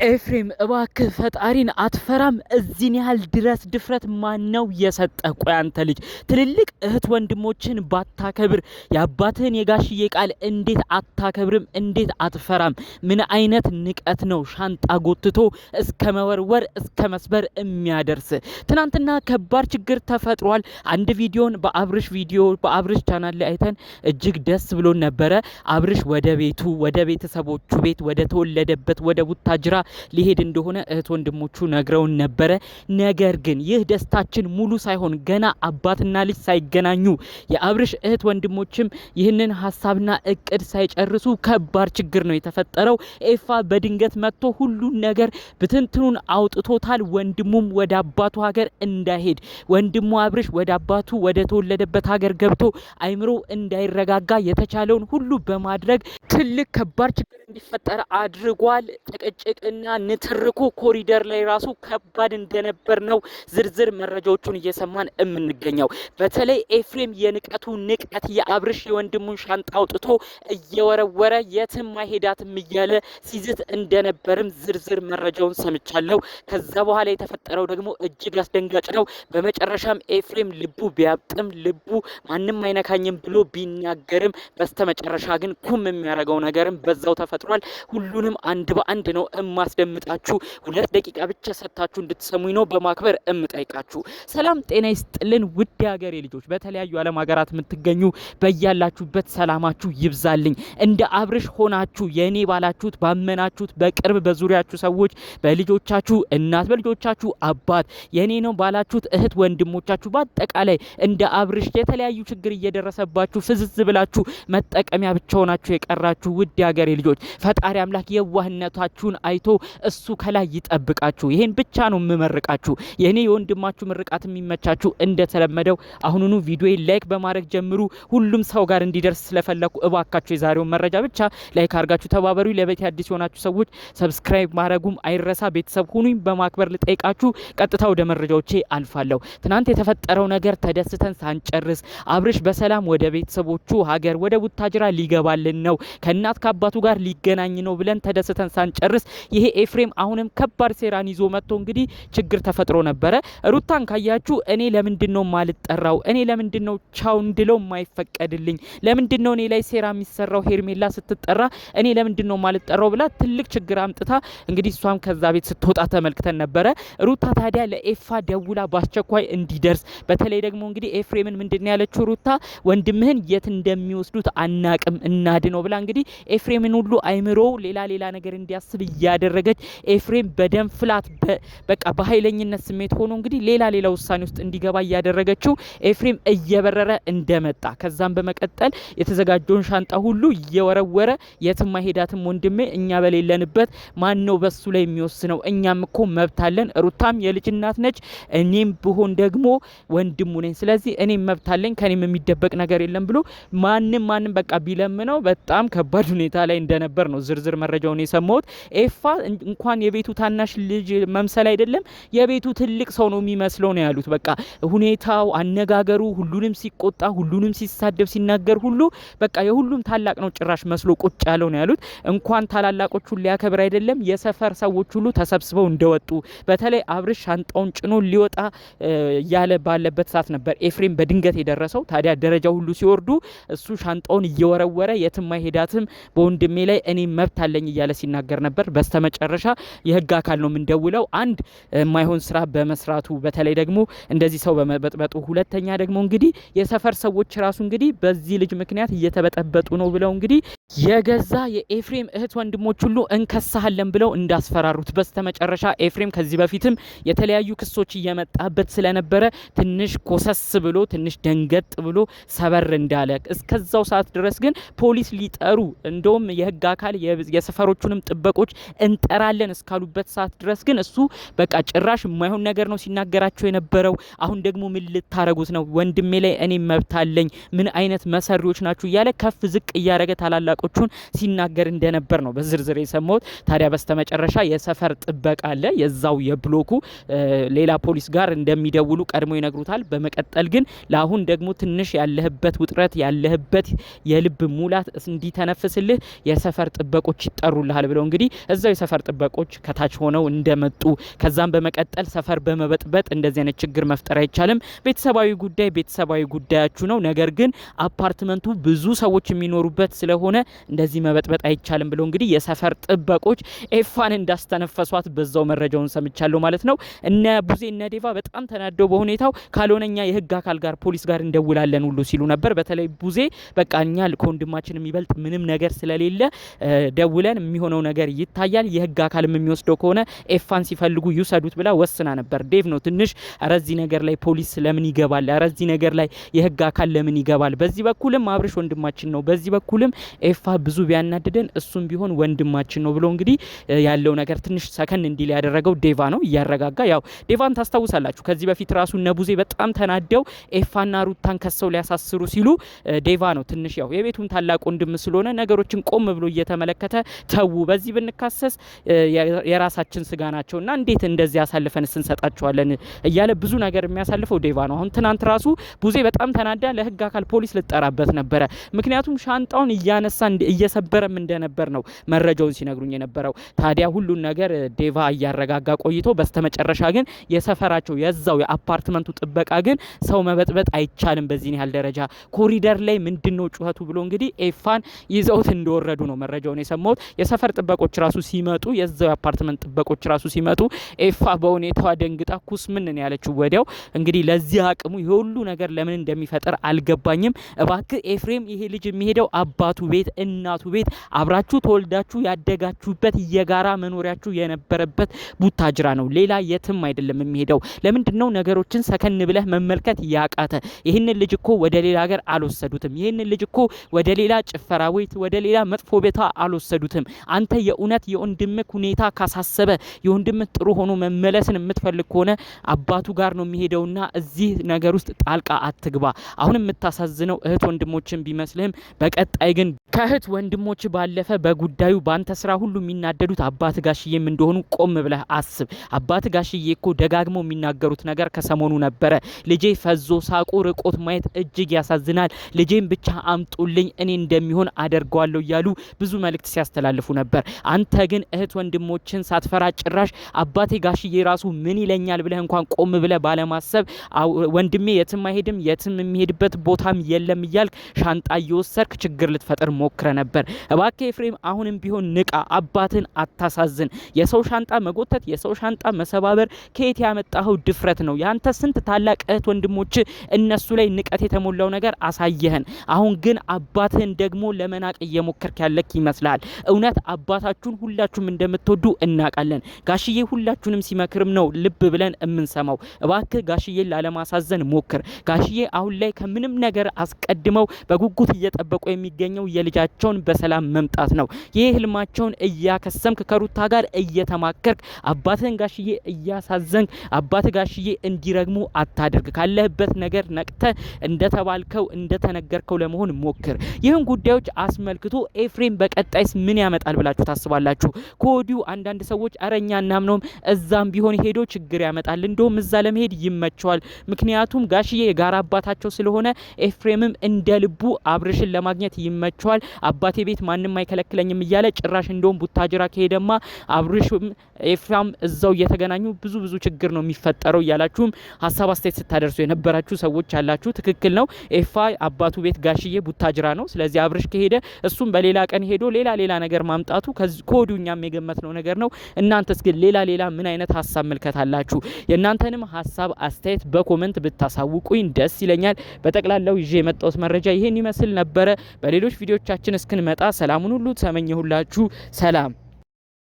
ኤፍሬም እባክህ ፈጣሪን አትፈራም? እዚህን ያህል ድረስ ድፍረት ማነው የሰጠ? ቆይ አንተ ልጅ ትልልቅ እህት ወንድሞችን ባታከብር የአባትህን የጋሽዬ ቃል እንዴት አታከብርም? እንዴት አትፈራም? ምን አይነት ንቀት ነው ሻንጣ ጎትቶ እስከ መወርወር እስከ መስበር የሚያደርስ? ትናንትና ከባድ ችግር ተፈጥሯል። አንድ ቪዲዮን በአብርሽ ቻናል ላይ አይተን እጅግ ደስ ብሎን ነበረ። አብርሽ ወደ ቤቱ ወደ ቤተሰቦቹ ቤት ወደ ተወለደበት ወደ ቡታጅራ ሊሄድ እንደሆነ እህት ወንድሞቹ ነግረውን ነበረ። ነገር ግን ይህ ደስታችን ሙሉ ሳይሆን ገና አባትና ልጅ ሳይገናኙ የአብርሽ እህት ወንድሞችም ይህንን ሀሳብና እቅድ ሳይጨርሱ ከባድ ችግር ነው የተፈጠረው። ኤፋ በድንገት መጥቶ ሁሉን ነገር ብትንትኑን አውጥቶታል። ወንድሙም ወደ አባቱ ሀገር እንዳይሄድ፣ ወንድሙ አብርሽ ወደ አባቱ ወደ ተወለደበት ሀገር ገብቶ አይምሮ እንዳይረጋጋ የተቻለውን ሁሉ በማድረግ ትልቅ ከባድ ችግር እንዲፈጠር አድርጓል። ጭቅጭቅና ንትርኩ ኮሪደር ላይ ራሱ ከባድ እንደነበር ነው ዝርዝር መረጃዎቹን እየሰማን የምንገኘው። በተለይ ኤፍሬም የንቀቱ ንቀት የአብርሽ የወንድሙን ሻንጣ አውጥቶ እየወረወረ የትም አይሄዳትም እያለ ሲዝት እንደነበርም ዝርዝር መረጃውን ሰምቻለሁ። ከዛ በኋላ የተፈጠረው ደግሞ እጅግ አስደንጋጭ ነው። በመጨረሻም ኤፍሬም ልቡ ቢያብጥም ልቡ ማንም አይነካኝም ብሎ ቢናገርም በስተመጨረሻ ግን ኩም የሚያደርገው ነገርም በዛው ተፈጥሯል። ሁሉንም አንድ በአንድ ነው እማስደምጣችሁ። 2 ደቂቃ ብቻ ሰጥታችሁ እንድትሰሙኝ ነው በማክበር እምጠይቃችሁ። ሰላም ጤና ይስጥልን ውድ ሀገሬ ልጆች፣ በተለያዩ ዓለም ሀገራት የምትገኙ በያላችሁበት ሰላማችሁ ይብዛልኝ። እንደ አብርሽ ሆናችሁ የኔ ባላችሁት ባመናችሁት በቅርብ በዙሪያችሁ ሰዎች በልጆቻችሁ እናት በልጆቻችሁ አባት የኔ ነው ባላችሁት እህት ወንድሞቻችሁ በአጠቃላይ እንደ አብርሽ የተለያዩ ችግር እየደረሰባችሁ ፍዝዝ ብላችሁ መጠቀሚያ ብቻ ሆናችሁ የቀራችሁ ውድ ሀገሬ ልጆች ፈጣሪ አምላክ የዋህነታችሁን አይቶ እሱ ከላይ ይጠብቃችሁ። ይሄን ብቻ ነው የምመርቃችሁ። የኔ የወንድማችሁ ምርቃት የሚመቻችሁ እንደተለመደው አሁኑኑ ቪዲዮ ላይክ በማድረግ ጀምሩ። ሁሉም ሰው ጋር እንዲደርስ ስለፈለኩ እባካችሁ የዛሬውን መረጃ ብቻ ላይክ አድርጋችሁ ተባበሩ። ለቤት አዲስ የሆናችሁ ሰዎች ሰብስክራይብ ማድረጉም አይረሳ። ቤተሰብ ሁኑኝ በማክበር ልጠይቃችሁ። ቀጥታ ወደ መረጃዎቼ አልፋለሁ። ትናንት የተፈጠረው ነገር ተደስተን ሳንጨርስ አብርሽ በሰላም ወደ ቤተሰቦቹ ሀገር ወደ ቡታጅራ ሊገባልን ነው ከእናት ከአባቱ ጋር ሊገናኝ ነው ብለን ተደስተን ሳንጨርስ ይሄ ኤፍሬም አሁንም ከባድ ሴራን ይዞ መጥቶ እንግዲህ ችግር ተፈጥሮ ነበረ። ሩታን ካያችሁ እኔ ለምንድነው ማልጠራው? እኔ ለምንድነው ቻው እንድለው ማይፈቀድልኝ? ለምንድነው እኔ ላይ ሴራ የሚሰራው? ሄርሜላ ስትጠራ እኔ ለምንድነው ማልጠራው ብላ ትልቅ ችግር አምጥታ እንግዲህ እሷም ከዛ ቤት ስትወጣ ተመልክተን ነበረ። ሩታ ታዲያ ለኤፋ ደውላ በአስቸኳይ እንዲደርስ በተለይ ደግሞ እንግዲህ ኤፍሬምን ምንድነው ያለችው ሩታ ወንድምህን የት እንደሚወስዱት አናቅም እናድነው ብላ እንግዲህ ኤፍሬምን ሁሉ አይምሮ ሌላ ነገር እንዲያስብ እያደረገች ኤፍሬም በደም ፍላት በቃ በኃይለኝነት ስሜት ሆኖ እንግዲህ ሌላ ውሳኔ ውስጥ እንዲገባ እያደረገችው ኤፍሬም እየበረረ እንደመጣ ከዛም በመቀጠል የተዘጋጀውን ሻንጣ ሁሉ እየወረወረ የትም አይሄዳትም ወንድሜ፣ እኛ በሌለንበት ማን ነው በሱ ላይ የሚወስነው? እኛም እኮ መብታለን። ሩታም የልጅ እናት ነች፣ እኔም ብሆን ደግሞ ወንድሙ ነኝ። ስለዚህ እኔም መብታለኝ፣ ከኔም የሚደበቅ ነገር የለም ብሎ ማንም በቃ ቢለምነው በጣም ከባድ ሁኔታ ላይ እንደነበር ነው ዝርዝር መረጃውን የሰማሁት። ኤፋ እንኳን የቤቱ ታናሽ ልጅ መምሰል አይደለም የቤቱ ትልቅ ሰው ነው የሚመስለው ነው ያሉት። በቃ ሁኔታው፣ አነጋገሩ፣ ሁሉንም ሲቆጣ፣ ሁሉንም ሲሳደብ፣ ሲናገር ሁሉ በቃ የሁሉም ታላቅ ነው ጭራሽ መስሎ ቁጭ ያለው ነው ያሉት። እንኳን ታላላቆቹን ሊያከብር አይደለም የሰፈር ሰዎች ሁሉ ተሰብስበው እንደወጡ በተለይ አብርሽ ሻንጣውን ጭኖ ሊወጣ ያለ ባለበት ሰዓት ነበር ኤፍሬም በድንገት የደረሰው። ታዲያ ደረጃ ሁሉ ሲወርዱ እሱ ሻንጣውን እየወረወረ የትም አይሄዳትም በወንድሜ ላይ እኔ መብት አለኝ እያለ ሲናገር ነበር። በስተመጨረሻ የህግ አካል ነው የምንደውለው አንድ የማይሆን ስራ በመስራቱ በተለይ ደግሞ እንደዚህ ሰው በመበጥበጡ፣ ሁለተኛ ደግሞ እንግዲህ የሰፈር ሰዎች ራሱ እንግዲህ በዚህ ልጅ ምክንያት እየተበጠበጡ ነው ብለው እንግዲህ የገዛ የኤፍሬም እህት ወንድሞች ሁሉ እንከሳለን ብለው እንዳስፈራሩት በስተመጨረሻ ኤፍሬም ከዚህ በፊትም የተለያዩ ክሶች እየመጣበት ስለነበረ ትንሽ ኮሰስ ብሎ ትንሽ ደንገጥ ብሎ ሰበር እንዳለ እስከዛው ሰዓት ድረስ ግን ፖሊስ ሊጠሩ እንደውም የህግ አካል የሰፈሮቹንም ጥበቆች እንጠራለን እስካሉበት ሰዓት ድረስ ግን እሱ በቃ ጭራሽ የማይሆን ነገር ነው ሲናገራቸው የነበረው። አሁን ደግሞ ምን ልታረጉት ነው? ወንድሜ ላይ እኔ መብት አለኝ፣ ምን አይነት መሰሪዎች ናችሁ እያለ ከፍ ዝቅ እያደረገ ታላላቅ ታላላቆቹን ሲናገር እንደነበር ነው በዝርዝር የሰማሁት። ታዲያ በስተመጨረሻ የሰፈር ጥበቃ አለ የዛው የብሎኩ ሌላ ፖሊስ ጋር እንደሚደውሉ ቀድሞ ይነግሩታል። በመቀጠል ግን ለአሁን ደግሞ ትንሽ ያለህበት ውጥረት ያለህበት የልብ ሙላት እንዲተነፍስልህ የሰፈር ጥበቆች ይጠሩልሃል ብለው እንግዲህ እዛው የሰፈር ጥበቆች ከታች ሆነው እንደመጡ ከዛም በመቀጠል ሰፈር በመበጥበጥ እንደዚህ አይነት ችግር መፍጠር አይቻልም። ቤተሰባዊ ጉዳያችሁ ነው። ነገር ግን አፓርትመንቱ ብዙ ሰዎች የሚኖሩበት ስለሆነ እንደዚህ መበጥበጥ አይቻልም ብለው እንግዲህ የሰፈር ጥበቆች ኤፋን እንዳስተነፈሷት በዛው መረጃውን ሰምቻለሁ ማለት ነው። እነ ቡዜ እነ ዴቫ በጣም ተናደው በሁኔታው ካልሆነኛ የህግ አካል ጋር ፖሊስ ጋር እንደውላለን ሁሉ ሲሉ ነበር። በተለይ ቡዜ በቃ እኛ ከወንድማችን የሚበልጥ ምንም ነገር ስለሌለ ደውለን የሚሆነው ነገር ይታያል፣ የህግ አካልም የሚወስደው ከሆነ ኤፋን ሲፈልጉ ይውሰዱት ብላ ወስና ነበር። ዴቭ ነው ትንሽ አረዚ ነገር ላይ ፖሊስ ለምን ይገባል? አረዚ ነገር ላይ የህግ አካል ለምን ይገባል? በዚህ በኩልም አብርሽ ወንድማችን ነው፣ በዚህ በኩልም ኤፋ ብዙ ቢያናድደን እሱም ቢሆን ወንድማችን ነው ብሎ እንግዲህ ያለው ነገር ትንሽ ሰከን እንዲል ያደረገው ዴቫ ነው እያረጋጋ። ያው ዴቫን ታስታውሳላችሁ ከዚህ በፊት ራሱ ነቡዜ በጣም ተናደው ኤፋና ሩታን ከሰው ሊያሳስሩ ሲሉ ዴቫ ነው ትንሽ ያው የቤቱን ታላቅ ወንድም ስለሆነ ነገሮችን ቆም ብሎ እየተመለከተ ተው በዚህ ብንካሰስ የራሳችን ስጋ ናቸውና እንዴት እንደዚህ ያሳልፈን እንሰጣቸዋለን እያለ ብዙ ነገር የሚያሳልፈው ዴቫ ነው። አሁን ትናንት ራሱ ቡዜ በጣም ተናዳ ለህግ አካል ፖሊስ ልጠራበት ነበረ። ምክንያቱም ሻንጣውን እያነሳ እየሰበረም እንደነበር ነው መረጃውን ሲነግሩኝ የነበረው። ታዲያ ሁሉን ነገር ዴቫ እያረጋጋ ቆይቶ በስተመጨረሻ ግን የሰፈራቸው የዛው የአፓርትመንቱ ጥበቃ ግን ሰው መበጥበጥ አይቻልም በዚህ ያህል ደረጃ ኮሪደር ላይ ምንድነው ጩኸቱ ብሎ እንግዲህ ኤፋን ይዘውት እንደወረዱ ነው መረጃውን የሰማሁት። የሰፈር ጥበቆች ራሱ ሲመጡ የዛው የአፓርትመንት ጥበቆች ራሱ ሲመጡ ኤፋ በሁኔታዋ ደንግጣ ኩስ ምን ነው ያለችው ወዲያው። እንግዲህ ለዚህ አቅሙ የሁሉ ነገር ለምን እንደሚፈጠር አልገባኝም። እባክህ ኤፍሬም ይሄ ልጅ የሚሄደው አባቱ ቤት እናቱ ቤት አብራችሁ ተወልዳችሁ ያደጋችሁበት የጋራ መኖሪያችሁ የነበረበት ቡታጅራ ነው፣ ሌላ የትም አይደለም የሚሄደው። ለምንድነው ነገሮችን ሰከን ብለህ መመልከት ያቃተ? ይህንን ልጅ እኮ ወደ ሌላ ሀገር አልወሰዱትም። ይህንን ልጅ እኮ ወደ ሌላ ጭፈራ ቤት ወደ ሌላ መጥፎ ቤታ አልወሰዱትም። አንተ የእውነት የወንድምህ ሁኔታ ካሳሰበ የወንድምህ ጥሩ ሆኖ መመለስን የምትፈልግ ከሆነ አባቱ ጋር ነው የሚሄደውና እዚህ ነገር ውስጥ ጣልቃ አትግባ። አሁን የምታሳዝነው እህት ወንድሞችን ቢመስልህም በቀጣይ ግን ከእህት ወንድሞች ባለፈ በጉዳዩ ባንተ ስራ ሁሉ የሚናደዱት አባት ጋሽዬም እንደሆኑ ቆም ብለህ አስብ። አባት ጋሽዬ እኮ ደጋግመው የሚናገሩት ነገር ከሰሞኑ ነበረ። ልጄ ፈዞ ሳቁ ርቆት ማየት እጅግ ያሳዝናል፣ ልጄን ብቻ አምጡልኝ እኔ እንደሚሆን አደርገዋለሁ እያሉ ብዙ መልእክት ሲያስተላልፉ ነበር። አንተ ግን እህት ወንድሞችን ሳትፈራ ጭራሽ አባቴ ጋሽዬ ራሱ ምን ይለኛል ብለህ እንኳን ቆም ብለህ ባለማሰብ ወንድሜ የትም አይሄድም የትም የሚሄድበት ቦታም የለም እያልክ ሻንጣ እየወሰድክ ችግር ልትፈጥር ሞክረ ነበር። እባክህ ኤፍሬም አሁንም ቢሆን ንቃ፣ አባትን አታሳዝን። የሰው ሻንጣ መጎተት የሰው ሻንጣ መሰባበር ከየት ያመጣኸው ድፍረት ነው? ያንተ ስንት ታላቅ እህት ወንድሞች እነሱ ላይ ንቀት የተሞላው ነገር አሳየህን። አሁን ግን አባትህን ደግሞ ለመናቅ እየሞከርክ ያለክ ይመስላል። እውነት አባታችሁን ሁላችሁም እንደምትወዱ እናውቃለን። ጋሽዬ ሁላችሁንም ሲመክርም ነው ልብ ብለን የምንሰማው። እባክህ ጋሽዬን ላለማሳዘን ሞክር። ጋሽዬ አሁን ላይ ከምንም ነገር አስቀድመው በጉጉት እየጠበቁ የሚገኘው የልጃቸውን በሰላም መምጣት ነው። ይህ ህልማቸውን እያከሰምክ ከሩታ ጋር እየተማከርክ አባትህን ጋሽዬ እያሳዘንክ አባት ጋሽዬ እንዲረግሙ አታድርግ። ካለህበት ነገር ነቅተ እንደተባልከው እንደተነገርከው ለመሆን ሞክር። ይህን ጉዳዮች አስመልክቶ ኤፍሬም በቀጣይስ ምን ያመጣል ብላችሁ ታስባላችሁ? ከወዲሁ አንዳንድ ሰዎች አረኛ እናምነውም እዛም ቢሆን ሄዶ ችግር ያመጣል፣ እንደውም እዛ ለመሄድ ይመቸዋል። ምክንያቱም ጋሽዬ የጋራ አባታቸው ስለሆነ ኤፍሬምም እንደ ልቡ አብርሽን ለማግኘት ይመቸዋል። አባቴ ቤት ማንም አይከለክለኝም እያለ ጭራሽ እንደውም ቡታጅራ ከሄደማ አብርሽም ኤፍራም እዛው እየተገናኙ ብዙ ችግር ነው የሚፈጠረው እያላችሁም ሀሳብ አስተያየት ስታደርሱ የነበራችሁ ሰዎች ያላችሁ ትክክል ነው። ኤፋ አባቱ ቤት ጋሽዬ ቡታጅራ ነው። ስለዚህ አብርሽ ከሄደ እሱም በሌላ ቀን ሄዶ ሌላ ነገር ማምጣቱ ከወዲኛም የገመትነው ነገር ነው። እናንተስ ግን ሌላ ምን አይነት ሀሳብ መልከታላችሁ? የእናንተንም ሀሳብ አስተያየት በኮሜንት ብታሳውቁኝ ደስ ይለኛል። በጠቅላላው ይዤ የመጣሁት መረጃ ይሄን ይመስል ነበረ። በሌሎች ቪዲዮቻችን እስክንመጣ ሰላሙን ሁሉ ተመኘሁላችሁ። ሰላም